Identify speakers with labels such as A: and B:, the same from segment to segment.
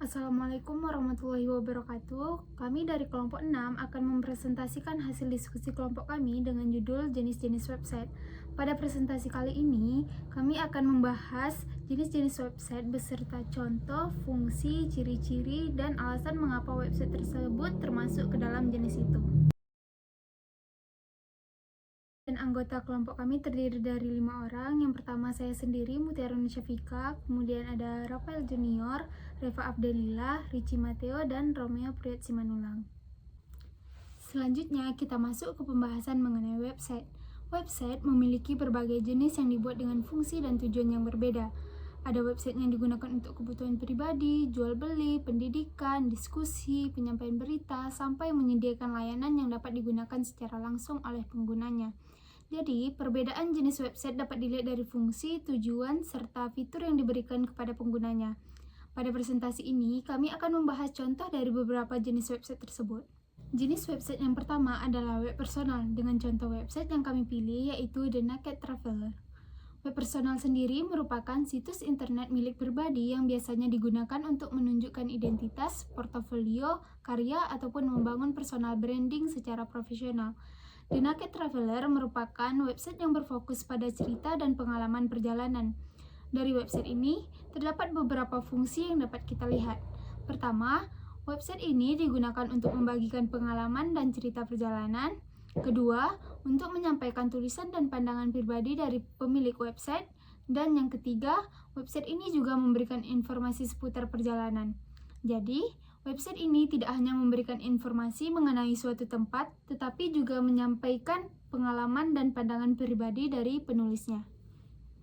A: Assalamualaikum warahmatullahi wabarakatuh. Kami dari kelompok 6 akan mempresentasikan hasil diskusi kelompok kami dengan judul jenis-jenis website. Pada presentasi kali ini, kami akan membahas jenis-jenis website beserta contoh, fungsi, ciri-ciri, dan alasan mengapa website tersebut termasuk ke dalam jenis itu. Dan anggota kelompok kami terdiri dari 5 orang. Yang pertama saya sendiri, Mutiara Nusyafika, kemudian ada Rafael Junior, Reva Abdelillah, Rici Mateo, dan Romeo Priat Simanulang. Selanjutnya kita masuk ke pembahasan mengenai website. Website memiliki berbagai jenis yang dibuat dengan fungsi dan tujuan yang berbeda. Ada website yang digunakan untuk kebutuhan pribadi, jual beli, pendidikan, diskusi, penyampaian berita, sampai menyediakan layanan yang dapat digunakan secara langsung oleh penggunanya. Jadi, perbedaan jenis website dapat dilihat dari fungsi, tujuan, serta fitur yang diberikan kepada penggunanya. Pada presentasi ini, kami akan membahas contoh dari beberapa jenis website tersebut. Jenis website yang pertama adalah web personal, dengan contoh website yang kami pilih yaitu The Naked Traveler. Web personal sendiri merupakan situs internet milik pribadi yang biasanya digunakan untuk menunjukkan identitas, portofolio, karya, ataupun membangun personal branding secara profesional. The Naked Traveler merupakan website yang berfokus pada cerita dan pengalaman perjalanan. Dari website ini, terdapat beberapa fungsi yang dapat kita lihat. Pertama, website ini digunakan untuk membagikan pengalaman dan cerita perjalanan. Kedua, untuk menyampaikan tulisan dan pandangan pribadi dari pemilik website. Dan yang ketiga, website ini juga memberikan informasi seputar perjalanan. Jadi, website ini tidak hanya memberikan informasi mengenai suatu tempat, tetapi juga menyampaikan pengalaman dan pandangan pribadi dari penulisnya.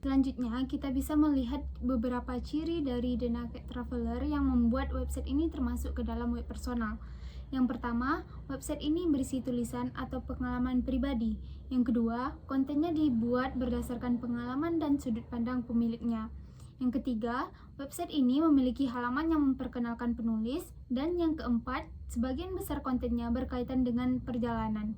A: Selanjutnya, kita bisa melihat beberapa ciri dari The Naked Traveler yang membuat website ini termasuk ke dalam web personal. Yang pertama, website ini berisi tulisan atau pengalaman pribadi. Yang kedua, kontennya dibuat berdasarkan pengalaman dan sudut pandang pemiliknya. Yang ketiga, website ini memiliki halaman yang memperkenalkan penulis. Dan yang keempat, sebagian besar kontennya berkaitan dengan perjalanan.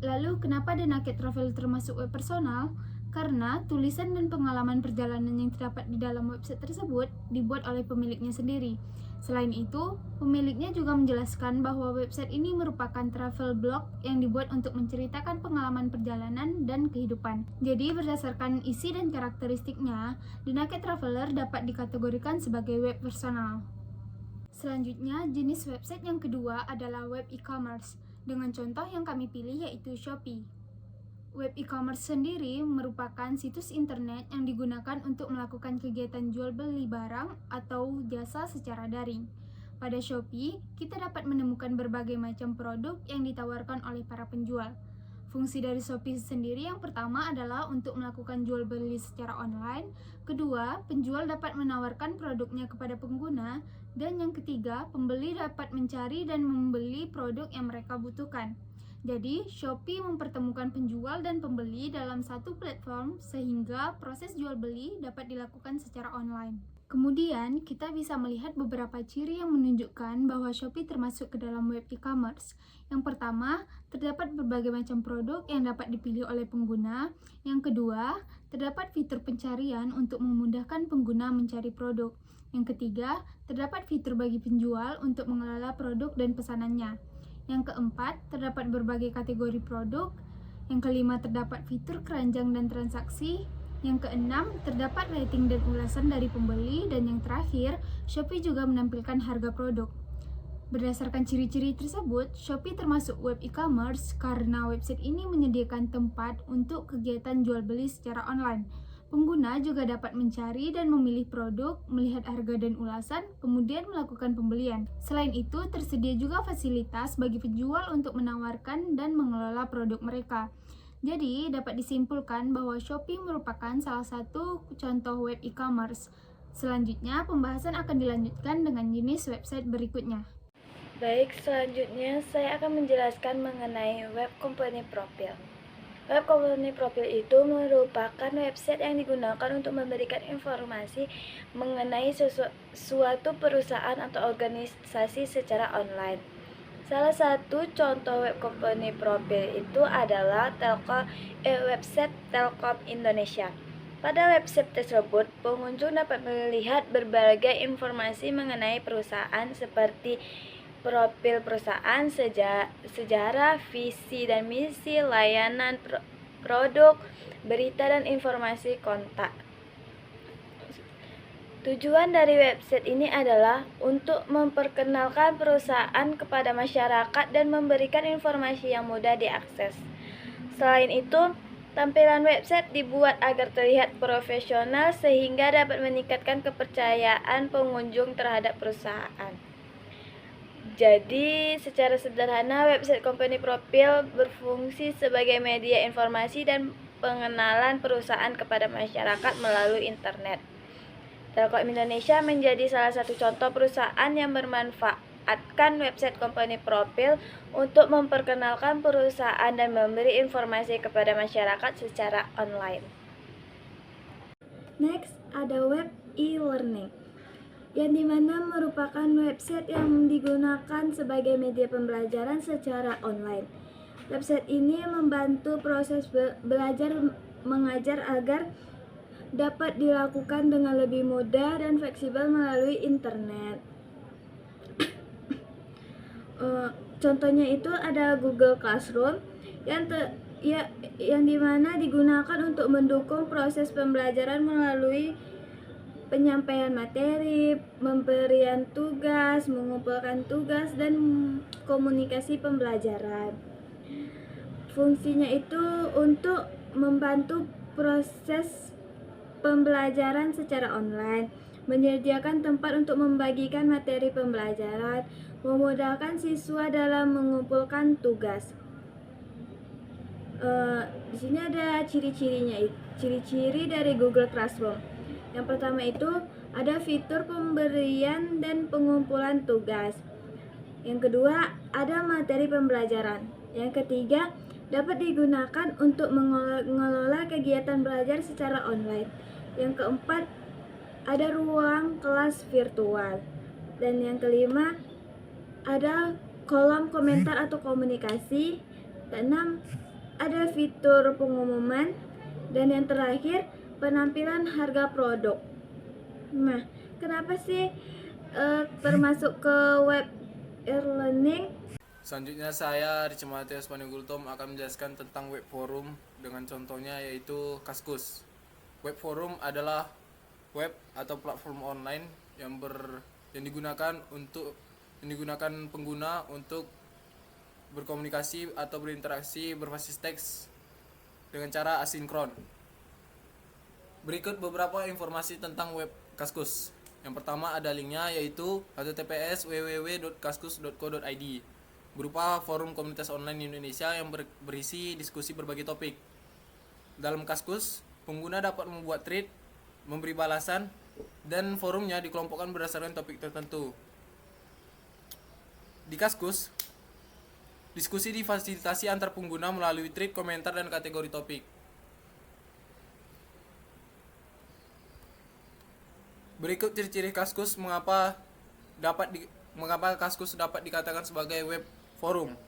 A: Lalu, kenapa The Naked Traveler termasuk web personal? Karena tulisan dan pengalaman perjalanan yang terdapat di dalam website tersebut dibuat oleh pemiliknya sendiri. Selain itu, pemiliknya juga menjelaskan bahwa website ini merupakan travel blog yang dibuat untuk menceritakan pengalaman perjalanan dan kehidupan. Jadi, berdasarkan isi dan karakteristiknya, The Naked Traveler dapat dikategorikan sebagai web personal. Selanjutnya, jenis website yang kedua adalah web e-commerce, dengan contoh yang kami pilih yaitu Shopee. Web e-commerce sendiri merupakan situs internet yang digunakan untuk melakukan kegiatan jual beli barang atau jasa secara daring. Pada Shopee, kita dapat menemukan berbagai macam produk yang ditawarkan oleh para penjual. Fungsi dari Shopee sendiri yang pertama adalah untuk melakukan jual beli secara online. Kedua, penjual dapat menawarkan produknya kepada pengguna. Dan yang ketiga, pembeli dapat mencari dan membeli produk yang mereka butuhkan. Jadi, Shopee mempertemukan penjual dan pembeli dalam satu platform sehingga proses jual beli dapat dilakukan secara online. Kemudian, kita bisa melihat beberapa ciri yang menunjukkan bahwa Shopee termasuk ke dalam web e-commerce. Yang pertama, terdapat berbagai macam produk yang dapat dipilih oleh pengguna. Yang kedua, terdapat fitur pencarian untuk memudahkan pengguna mencari produk. Yang ketiga, terdapat fitur bagi penjual untuk mengelola produk dan pesanannya. Yang keempat, terdapat berbagai kategori produk. Yang kelima, terdapat fitur keranjang dan transaksi. Yang keenam, terdapat rating dan ulasan dari pembeli. Dan yang terakhir, Shopee juga menampilkan harga produk. Berdasarkan ciri-ciri tersebut, Shopee termasuk web e-commerce karena website ini menyediakan tempat untuk kegiatan jual beli secara online. Pengguna juga dapat mencari dan memilih produk, melihat harga dan ulasan, kemudian melakukan pembelian. Selain itu, tersedia juga fasilitas bagi penjual untuk menawarkan dan mengelola produk mereka. Jadi, dapat disimpulkan bahwa Shopee merupakan salah satu contoh web e-commerce. Selanjutnya, pembahasan akan dilanjutkan dengan jenis website berikutnya.
B: Baik, selanjutnya saya akan menjelaskan mengenai web company profile. Web company profile itu merupakan website yang digunakan untuk memberikan informasi mengenai suatu perusahaan atau organisasi secara online. Salah satu contoh web company profile itu adalah website Telkom Indonesia. Pada website tersebut, pengunjung dapat melihat berbagai informasi mengenai perusahaan seperti profil perusahaan, sejarah, visi dan misi, layanan, produk, berita, dan informasi kontak. Tujuan dari website ini adalah untuk memperkenalkan perusahaan kepada masyarakat dan memberikan informasi yang mudah diakses. Selain itu, tampilan website dibuat agar terlihat profesional sehingga dapat meningkatkan kepercayaan pengunjung terhadap perusahaan. Jadi, secara sederhana, website company profile berfungsi sebagai media informasi dan pengenalan perusahaan kepada masyarakat melalui internet. Telkom Indonesia menjadi salah satu contoh perusahaan yang bermanfaatkan website company profile untuk memperkenalkan perusahaan dan memberi informasi kepada masyarakat secara online. Next, ada web e-learning, yang dimana merupakan website yang digunakan sebagai media pembelajaran secara online. Website ini membantu proses belajar mengajar agar dapat dilakukan dengan lebih mudah dan fleksibel melalui internet. Contohnya itu ada Google Classroom yang dimana digunakan untuk mendukung proses pembelajaran melalui penyampaian materi, pemberian tugas, mengumpulkan tugas, dan komunikasi pembelajaran. Fungsinya itu untuk membantu proses pembelajaran secara online, menyediakan tempat untuk membagikan materi pembelajaran, memudahkan siswa dalam mengumpulkan tugas. Di sini ada ciri-ciri dari Google Classroom. Yang pertama itu ada fitur pemberian dan pengumpulan tugas. Yang kedua, ada materi pembelajaran. Yang ketiga, dapat digunakan untuk mengelola kegiatan belajar secara online. Yang keempat, ada ruang kelas virtual. Dan yang kelima, ada kolom komentar atau komunikasi. Keenam, ada fitur pengumuman. Dan yang terakhir, penampilan harga produk. Nah, kenapa sih termasuk ke web e-learning?
C: Selanjutnya saya Richard Matias Panegultom akan menjelaskan tentang web forum dengan contohnya yaitu Kaskus. Web forum adalah web atau platform online yang digunakan pengguna untuk berkomunikasi atau berinteraksi berbasis teks dengan cara asinkron. Berikut beberapa informasi tentang web Kaskus. Yang pertama ada linknya yaitu https://www.kaskus.co.id, berupa forum komunitas online di Indonesia yang berisi diskusi berbagai topik. Dalam Kaskus, pengguna dapat membuat thread, memberi balasan, dan forumnya dikelompokkan berdasarkan topik tertentu. Di Kaskus, diskusi difasilitasi antar pengguna melalui thread, komentar, dan kategori topik. Berikut ciri-ciri Kaskus mengapa Kaskus dapat dikatakan sebagai web forum.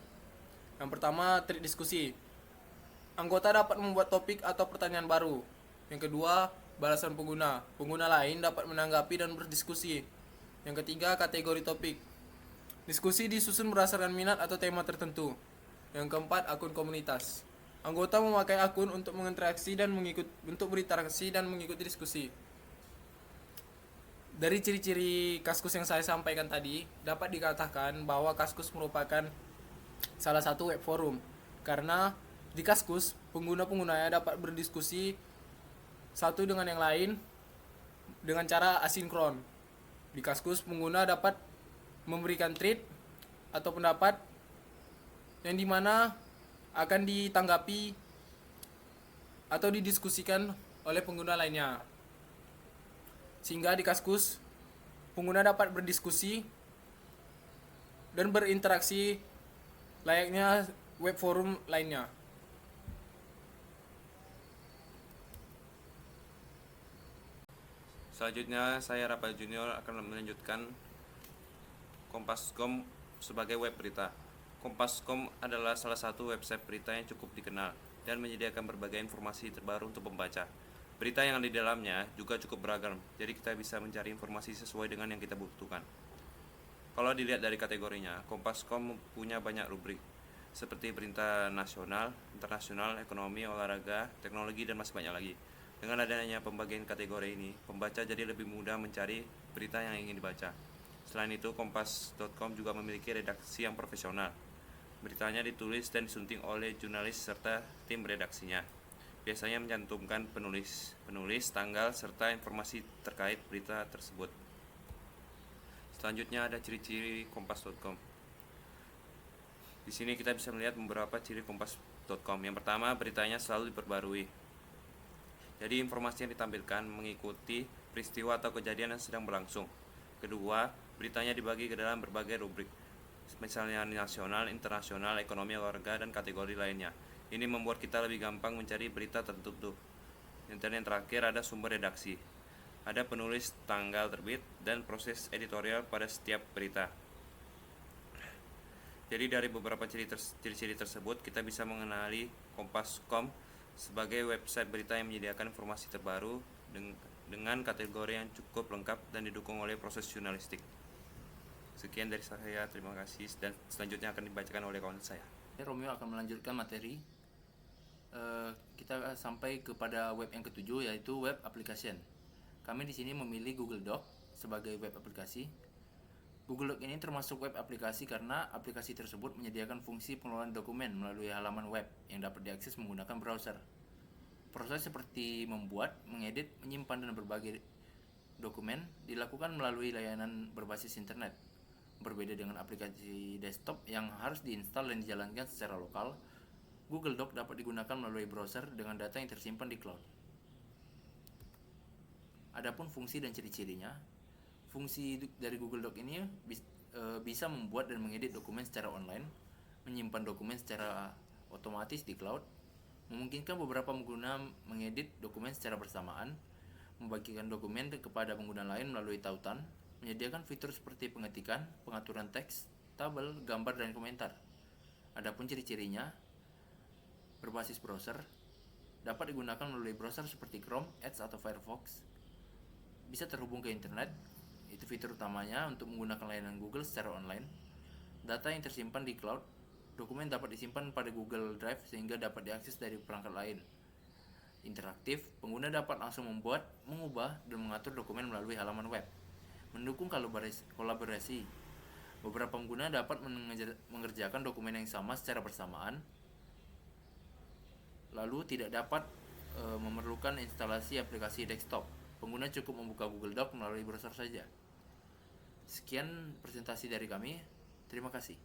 C: Yang pertama, thread diskusi. Anggota dapat membuat topik atau pertanyaan baru. Yang kedua, balasan pengguna. Pengguna lain dapat menanggapi dan berdiskusi. Yang ketiga, kategori topik. Diskusi disusun berdasarkan minat atau tema tertentu. Yang keempat, akun komunitas. Anggota memakai akun untuk berinteraksi dan mengikuti diskusi. Dari ciri-ciri Kaskus yang saya sampaikan tadi, dapat dikatakan bahwa Kaskus merupakan salah satu web forum. Karena di Kaskus, pengguna-penggunanya dapat berdiskusi satu dengan yang lain dengan cara asinkron. Di Kaskus, pengguna dapat memberikan thread atau pendapat yang dimana akan ditanggapi atau didiskusikan oleh pengguna lainnya. Sehingga di Kaskus, pengguna dapat berdiskusi dan berinteraksi layaknya web forum lainnya.
D: Selanjutnya, saya Rafael Junior akan melanjutkan Kompas.com sebagai web berita. Kompas.com adalah salah satu website berita yang cukup dikenal dan menyediakan berbagai informasi terbaru untuk pembaca. Berita yang ada di dalamnya juga cukup beragam, jadi kita bisa mencari informasi sesuai dengan yang kita butuhkan. Kalau dilihat dari kategorinya, Kompas.com punya banyak rubrik, seperti berita nasional, internasional, ekonomi, olahraga, teknologi, dan masih banyak lagi. Dengan adanya pembagian kategori ini, pembaca jadi lebih mudah mencari berita yang ingin dibaca. Selain itu, Kompas.com juga memiliki redaksi yang profesional. Beritanya ditulis dan disunting oleh jurnalis serta tim redaksinya. Biasanya mencantumkan penulis, tanggal, serta informasi terkait berita tersebut. Selanjutnya ada ciri-ciri Kompas.com. Di sini kita bisa melihat beberapa ciri Kompas.com. Yang pertama, beritanya selalu diperbarui. Jadi informasi yang ditampilkan mengikuti peristiwa atau kejadian yang sedang berlangsung. Kedua, beritanya dibagi ke dalam berbagai rubrik, misalnya nasional, internasional, ekonomi, olahraga, dan kategori lainnya. Ini membuat kita lebih gampang mencari berita tertentu. Dan yang terakhir ada sumber redaksi. Ada penulis, tanggal terbit, dan proses editorial pada setiap berita. Jadi dari beberapa ciri-ciri tersebut, kita bisa mengenali Kompas.com sebagai website berita yang menyediakan informasi terbaru dengan kategori yang cukup lengkap dan didukung oleh proses jurnalistik. Sekian dari saya, terima kasih, dan selanjutnya akan dibacakan oleh kawan saya.
E: Romeo akan melanjutkan materi. Kita sampai kepada web yang ketujuh, yaitu web application. Kami di sini memilih Google Doc sebagai web aplikasi. Google Doc ini termasuk web aplikasi karena aplikasi tersebut menyediakan fungsi pengelolaan dokumen melalui halaman web yang dapat diakses menggunakan browser. Proses seperti membuat, mengedit, menyimpan, dan berbagi dokumen dilakukan melalui layanan berbasis internet. Berbeda dengan aplikasi desktop yang harus diinstal dan dijalankan secara lokal, Google Doc dapat digunakan melalui browser dengan data yang tersimpan di cloud. Adapun fungsi dan ciri-cirinya, fungsi dari Google Doc ini bisa membuat dan mengedit dokumen secara online, menyimpan dokumen secara otomatis di cloud, memungkinkan beberapa pengguna mengedit dokumen secara bersamaan, membagikan dokumen kepada pengguna lain melalui tautan, menyediakan fitur seperti pengetikan, pengaturan teks, tabel, gambar, dan komentar. Adapun ciri-cirinya, berbasis browser, dapat digunakan melalui browser seperti Chrome, Edge, atau Firefox, bisa terhubung ke internet, itu fitur utamanya untuk menggunakan layanan Google secara online, data yang tersimpan di cloud, dokumen dapat disimpan pada Google Drive sehingga dapat diakses dari perangkat lain. Interaktif, pengguna dapat langsung membuat, mengubah, dan mengatur dokumen melalui halaman web. Mendukung kolaborasi, beberapa pengguna dapat mengerjakan dokumen yang sama secara bersamaan, lalu tidak dapat memerlukan instalasi aplikasi desktop. Pengguna cukup membuka Google Doc melalui browser saja. Sekian presentasi dari kami. Terima kasih.